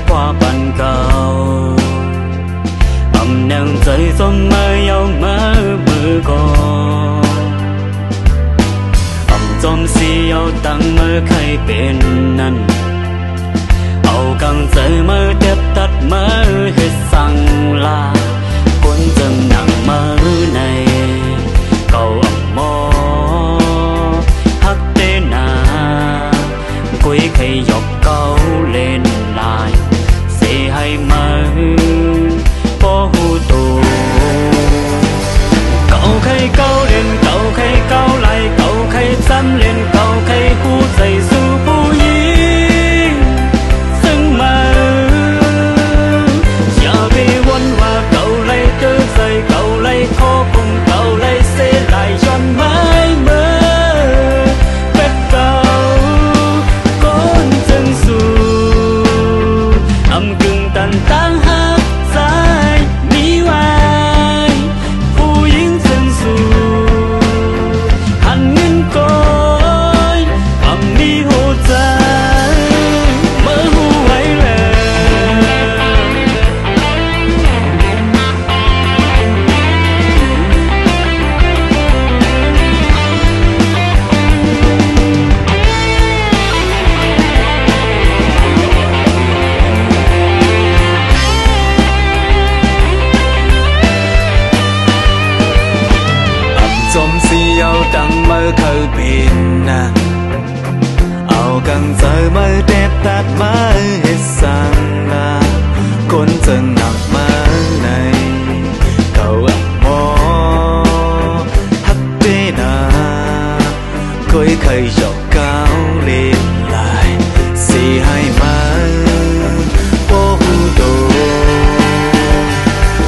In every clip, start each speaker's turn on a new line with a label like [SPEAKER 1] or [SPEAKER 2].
[SPEAKER 1] qua bàn cầu nâng rơi giông mơ yêu mơ mơ cô giông si yêu tăng mơ khai bên năn càng rơi mơ tiếp tắt mơ hết sang là cuốn dần nặng mơ này cầu mô hắc tê na quý khi dọc câu lên lại sẽ hay mơ phố hù tù cậu khay câu lên cậu khay câu lại cậu khay xăm lên cậu khay hú dày du bù yên sưng mơ giờ vì quân hòa cậu lấy tư dày cậu lấy khó cùng cậu lấy sẽ lại tròn mãi mơ vết cầu con chân dù âm cưng tàn tăng hát dài mi hoài phu yến chân dù hẳn nguyên cõi âm mi hồ dài mơ hu ấy là tăng mơ khơi biển càng rơi mơ đẹp tát mơ hết sang là cuốn dần nặng mơ này cầu mô hắc bê na khơi khơi dọc cao lên lại xì hai mơ phố hù đồ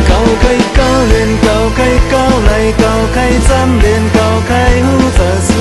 [SPEAKER 1] cầu khay cao lên cầu khay cao lại cầu khay dám lên cầu khay hú giờ